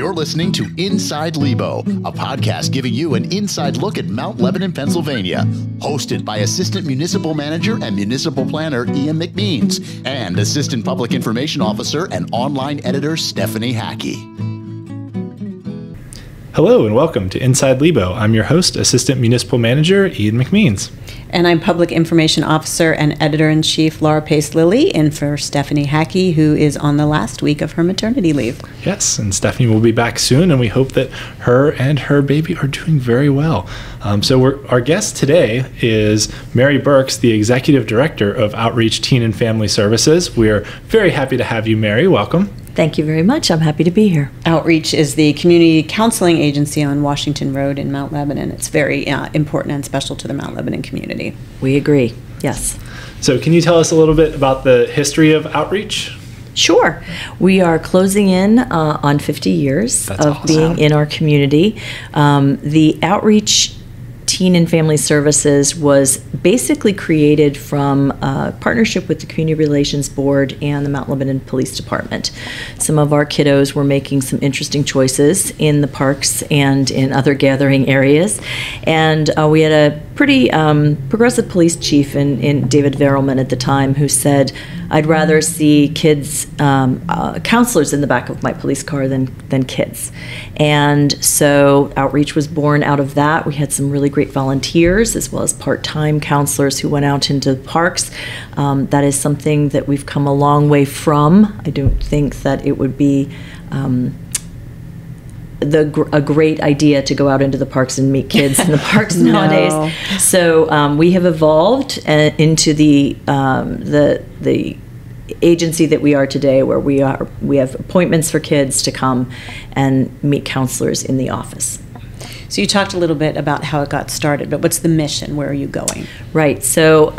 You're listening to Inside Lebo, a podcast giving you an inside look at Mount Lebanon, Pennsylvania. Hosted by Assistant Municipal Manager and Municipal Planner Ian McMeans and Assistant Public Information Officer and Online Editor Stephanie Hackey. Hello and welcome to Inside Lebo. I'm your host, Assistant Municipal Manager Ian McMeans. And I'm Public Information Officer and Editor-in-Chief Laura Pace-Lilly, in for Stephanie Hackey, who is on the last week of her maternity leave. Yes, and Stephanie will be back soon, and we hope that her and her baby are doing very well. Our guest today is Mary Burks, the Executive Director of Outreach Teen and Family Services. We are very happy to have you, Mary. Welcome. Thank you very much. I'm happy to be here. Outreach is the community counseling agency on Washington Road in Mount Lebanon. It's very important and special to the Mount Lebanon community. We agree, yes. So can you tell us a little bit about the history of Outreach? Sure. We are closing in on 50 years of being in our community. The Outreach Teen and Family Services was basically created from a partnership with the Community Relations Board and the Mount Lebanon Police Department. Some of our kiddos were making some interesting choices in the parks and in other gathering areas. And we had a pretty progressive police chief in David Verrilman at the time who said, I'd rather see kids, counselors in the back of my police car than kids. And so Outreach was born out of that. We had some really great volunteers as well as part-time counselors who went out into the parks. That is something that we've come a long way from. I don't think that it would be a great idea to go out into the parks and meet kids in the parks nowadays. So we have evolved into the agency that we are today, where we have appointments for kids to come and meet counselors in the office. So you talked a little bit about how it got started, but what's the mission? Where are you going? Right. So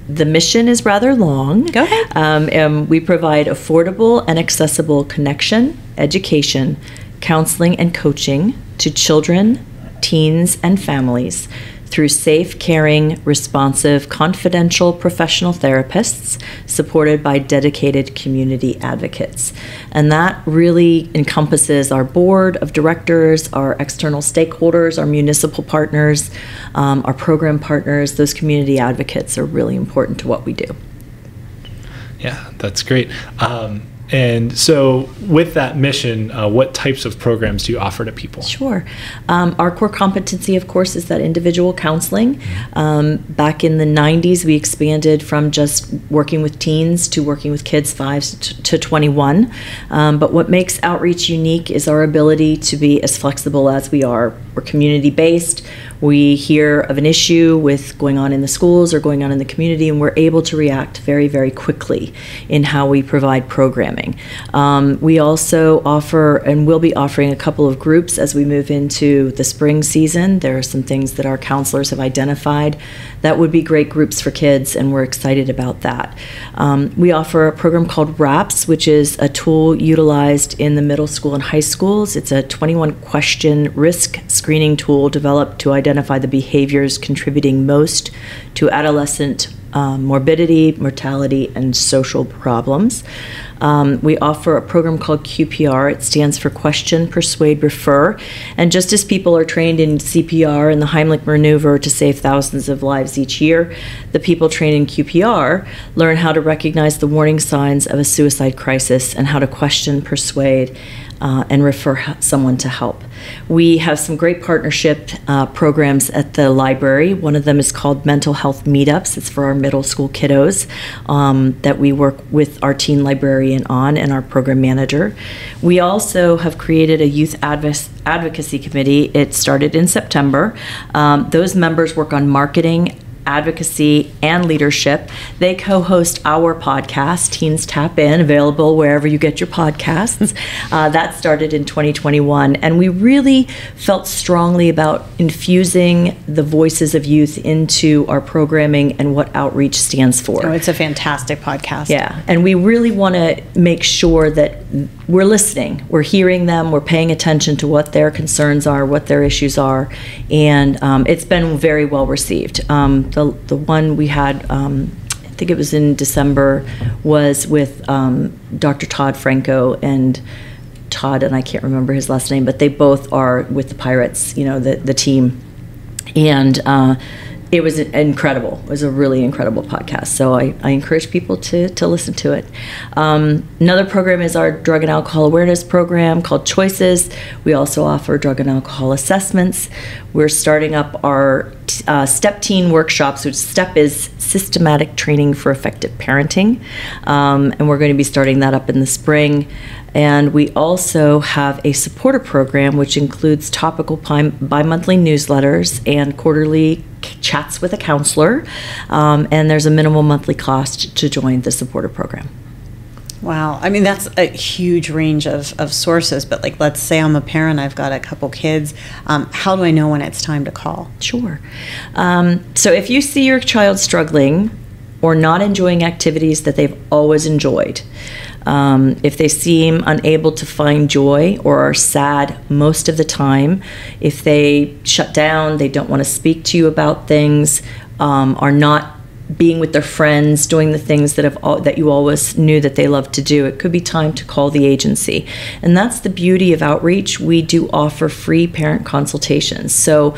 the mission is rather long. Go ahead. We provide affordable and accessible connection, education, counseling, and coaching to children, teens, and families through safe, caring, responsive, confidential professional therapists supported by dedicated community advocates. And that really encompasses our board of directors, our external stakeholders, our municipal partners, our program partners. Those community advocates are really important to what we do. Yeah, that's great. And so with that mission, what types of programs do you offer to people? Sure. Our core competency, of course, is that individual counseling. Back in the 90s, we expanded from just working with teens to working with kids 5 to 21. But what makes Outreach unique is our ability to be as flexible as we are. We're community-based. We hear of an issue with going on in the schools or going on in the community, and we're able to react very, very quickly in how we provide programming. We also offer, and will be offering, a couple of groups as we move into the spring season. There are some things that our counselors have identified that would be great groups for kids, and we're excited about that. We offer a program called RAPS, which is a tool utilized in the middle school and high schools. It's a 21-question risk screening tool developed to identify the behaviors contributing most to adolescent morbidity, mortality, and social problems. We offer a program called QPR. It stands for Question, Persuade, Refer. And just as people are trained in CPR and the Heimlich maneuver to save thousands of lives each year, the people trained in QPR learn how to recognize the warning signs of a suicide crisis and how to question, persuade, and refer someone to help. We have some great partnership programs at the library. One of them is called Mental Health Meetups. It's for our middle school kiddos that we work with our teen librarian on and our program manager. We also have created a youth advocacy committee. It started in September. Those members work on marketing, advocacy, and leadership. They co-host our podcast, Teens Tap In, available wherever you get your podcasts. That started in 2021, and we really felt strongly about infusing the voices of youth into our programming and what Outreach stands for. Oh, it's a fantastic podcast. Yeah, and we really want to make sure that we're listening, we're hearing them, we're paying attention to what their concerns are, what their issues are, and it's been very well received. The one we had, I think it was in December, was with Dr. Todd Franco and Todd, and I can't remember his last name, but they both are with the Pirates, the team. And it was incredible. It was a really incredible podcast. So I encourage people to listen to it. Another program is our drug and alcohol awareness program called Choices. We also offer drug and alcohol assessments. We're starting up our STEP Teen workshops, which STEP is Systematic Training for Effective Parenting. And we're going to be starting that up in the spring. And we also have a supporter program, which includes topical bi-monthly newsletters and quarterly chats with a counselor. And there's a minimal monthly cost to join the supporter program. Wow. I mean, that's a huge range of sources, but like, let's say I'm a parent, I've got a couple kids. How do I know when it's time to call? Sure. So if you see your child struggling or not enjoying activities that they've always enjoyed, if they seem unable to find joy or are sad most of the time, if they shut down, they don't want to speak to you about things, are not being with their friends, doing the things that you always knew that they loved to do, it could be time to call the agency. And that's the beauty of outreach. We do offer free parent consultations. So,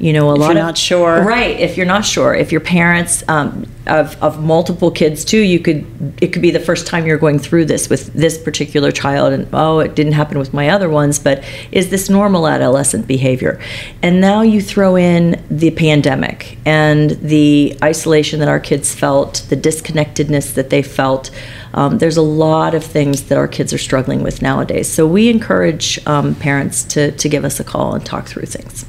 if you're not sure. Right. If you're not sure, if your parents of multiple kids too, it could be the first time you're going through this with this particular child, and it didn't happen with my other ones, but is this normal adolescent behavior? And now you throw in the pandemic and the isolation that our kids felt, the disconnectedness that they felt. There's a lot of things that our kids are struggling with nowadays. So we encourage parents to give us a call and talk through things.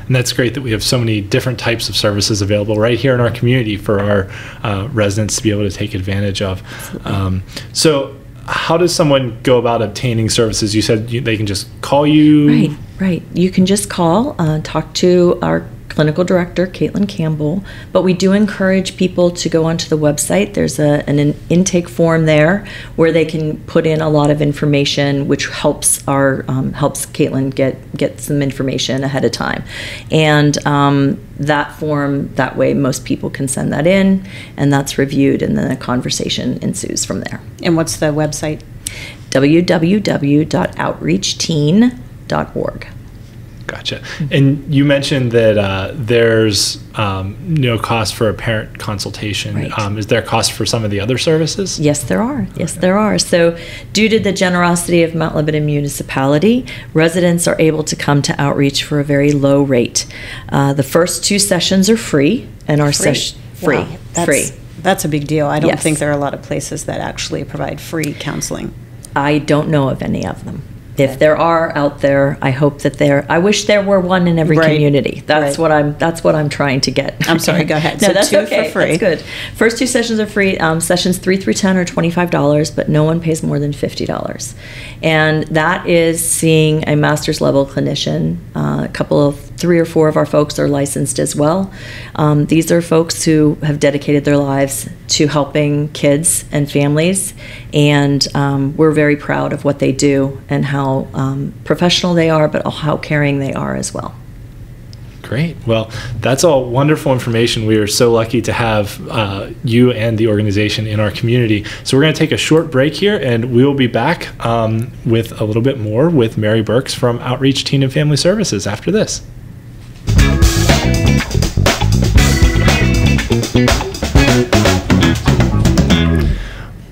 And that's great that we have so many different types of services available right here in our community for our residents to be able to take advantage of. So how does someone go about obtaining services? You said they can just call you? Right. You can just call, talk to our clinical director, Caitlin Campbell, but we do encourage people to go onto the website. There's an intake form there where they can put in a lot of information, which helps Caitlin get some information ahead of time. And that form, that way most people can send that in, and that's reviewed, and then a conversation ensues from there. And what's the website? www.outreachteen.org. Gotcha. And you mentioned that there's no cost for a parent consultation. Right. Is there a cost for some of the other services? Yes, there are. Yes, there are. So due to the generosity of Mount Lebanon Municipality, residents are able to come to outreach for a very low rate. The first 2 sessions are free, and our session free. Wow. That's a big deal. I don't think there are a lot of places that actually provide free counseling. I don't know of any of them. If there are out there, I hope that I wish there were one in every community. That's what I'm trying to get. I'm sorry, go ahead. No, so that's 2 okay. for free. That's good. First 2 sessions are free. Sessions 3 through 10 are $25, but no one pays more than $50. And that is seeing a master's level clinician. A couple of 3 or 4 of our folks are licensed as well. These are folks who have dedicated their lives to helping kids and families, and we're very proud of what they do and how professional they are, but how caring they are as well. Great. Well, that's all wonderful information. We are so lucky to have you and the organization in our community. So we're going to take a short break here, and we will be back with a little bit more with Mary Burks from Outreach Teen and Family Services after this.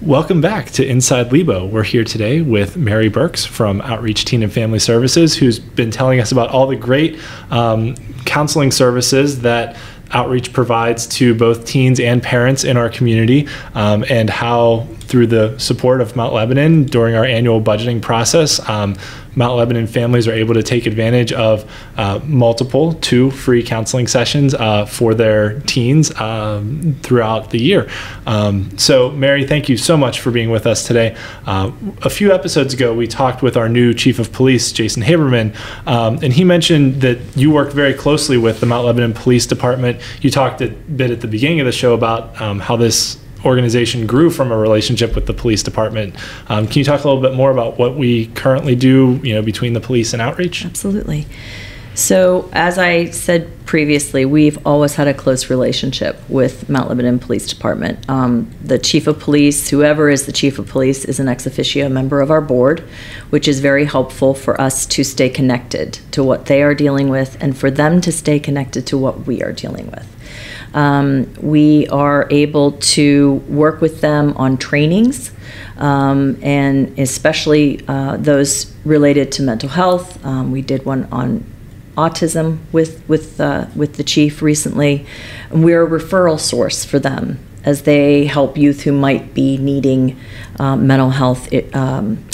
Welcome back to Inside Lebo. We're here today with Mary Burks from Outreach Teen and Family Services, who's been telling us about all the great counseling services that Outreach provides to both teens and parents in our community, and how through the support of Mount Lebanon during our annual budgeting process, Mount Lebanon families are able to take advantage of multiple 2 free counseling sessions for their teens throughout the year. So Mary, thank you so much for being with us today. A few episodes ago, we talked with our new Chief of Police, Jason Haberman, and he mentioned that you work very closely with the Mount Lebanon Police Department. You talked a bit at the beginning of the show about how this organization grew from a relationship with the police department. Can you talk a little bit more about what we currently do, between the police and outreach? Absolutely. So, as I said previously, we've always had a close relationship with Mount Lebanon Police Department. The chief of police, whoever is the chief of police, is an ex officio member of our board, which is very helpful for us to stay connected to what they are dealing with and for them to stay connected to what we are dealing with. We are able to work with them on trainings, and especially those related to mental health. We did one on autism with the chief recently. And we're a referral source for them as they help youth who might be needing mental health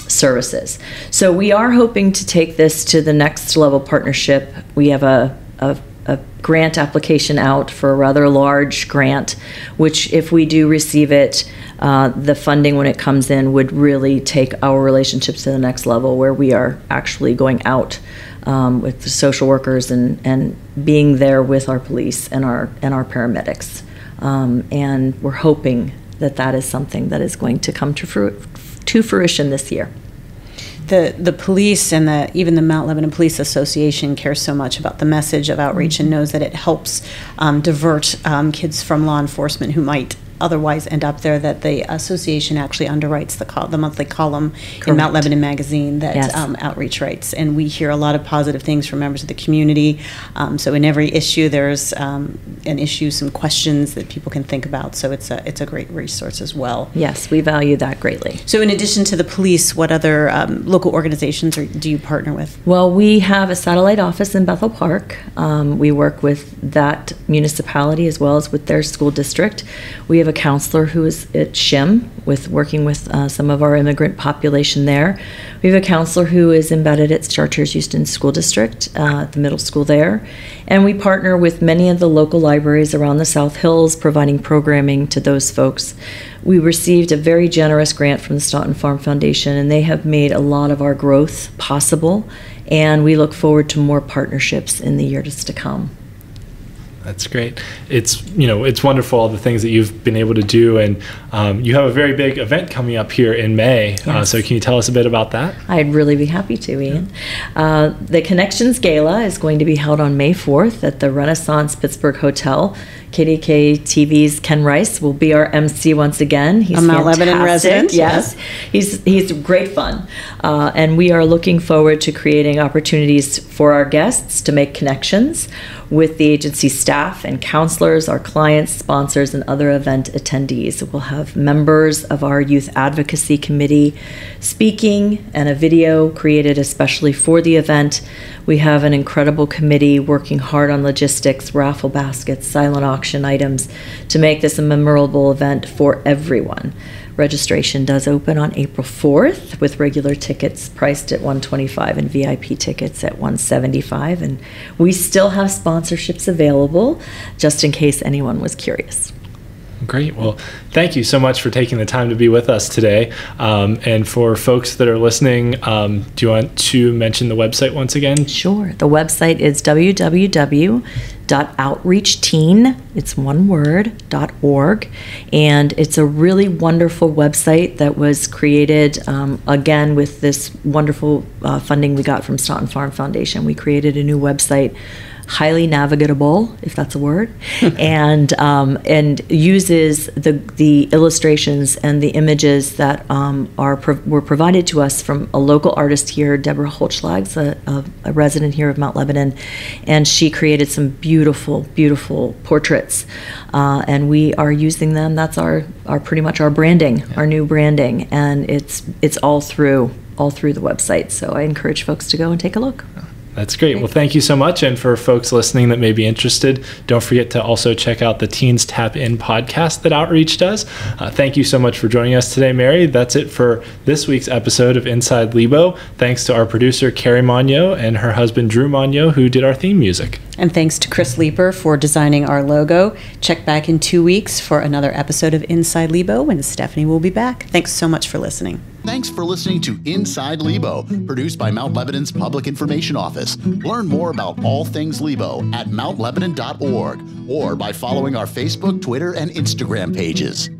services. So we are hoping to take this to the next level partnership. We have a grant application out for a rather large grant, which if we do receive it, the funding when it comes in would really take our relationships to the next level, where we are actually going out with the social workers and being there with our police and our paramedics. And we're hoping that is something that is going to come to fruition this year. The police and even the Mount Lebanon Police Association cares so much about the message of outreach and knows that it helps divert kids from law enforcement who might otherwise end up there, that the association actually underwrites the monthly column in Mount Lebanon Magazine that Yes. Outreach writes. And we hear a lot of positive things from members of the community. So in every issue, there's some questions that people can think about. So it's a great resource as well. Yes, we value that greatly. So in addition to the police, what other local organizations do you partner with? Well, we have a satellite office in Bethel Park. We work with that municipality as well as with their school district. We have a counselor who is at SHIM working with some of our immigrant population there. We have a counselor who is embedded at Chartiers Houston School District, the middle school there. And we partner with many of the local libraries around the South Hills, providing programming to those folks. We received a very generous grant from the Staunton Farm Foundation, and they have made a lot of our growth possible. And we look forward to more partnerships in the years to come. That's great. It's wonderful, all the things that you've been able to do, and you have a very big event coming up here in May. Yes. So can you tell us a bit about that? I'd really be happy to, Ian. The Connections Gala is going to be held on May 4th at the Renaissance Pittsburgh Hotel. KDK TV's Ken Rice will be our MC once again. He's a Mount Lebanon resident. Yes, he's great fun, and we are looking forward to creating opportunities for our guests to make connections with the agency staff and counselors, our clients, sponsors, and other event attendees. We'll have members of our youth advocacy committee speaking and a video created especially for the event. We have an incredible committee working hard on logistics, raffle baskets, silent auction items to make this a memorable event for everyone. Registration does open on April 4th with regular tickets priced at $125 and VIP tickets at $175. And we still have sponsorships available just in case anyone was curious. Great. Well, thank you so much for taking the time to be with us today. And for folks that are listening, do you want to mention the website once again? Sure. The website is www.outreachteen, it's one word, .org. And it's a really wonderful website that was created, again, with this wonderful funding we got from Staunton Farm Foundation. We created a new website, highly navigable, if that's a word, and uses the illustrations and the images that were provided to us from a local artist here, Deborah Holtschlags, a resident here of Mount Lebanon, and she created some beautiful, beautiful portraits, and we are using them. That's our pretty much our branding, our new branding, and it's all through the website. So I encourage folks to go and take a look. That's great. Well, thank you so much. And for folks listening that may be interested, don't forget to also check out the Teens Tap In podcast that Outreach does. Thank you so much for joining us today, Mary. That's it for this week's episode of Inside Lebo. Thanks to our producer, Carrie Monyo, and her husband, Drew Monyo, who did our theme music. And thanks to Chris Leeper for designing our logo. Check back in 2 weeks for another episode of Inside Lebo when Stephanie will be back. Thanks so much for listening. Thanks for listening to Inside Lebo, produced by Mount Lebanon's Public Information Office. Learn more about all things Lebo at mountlebanon.org or by following our Facebook, Twitter, and Instagram pages.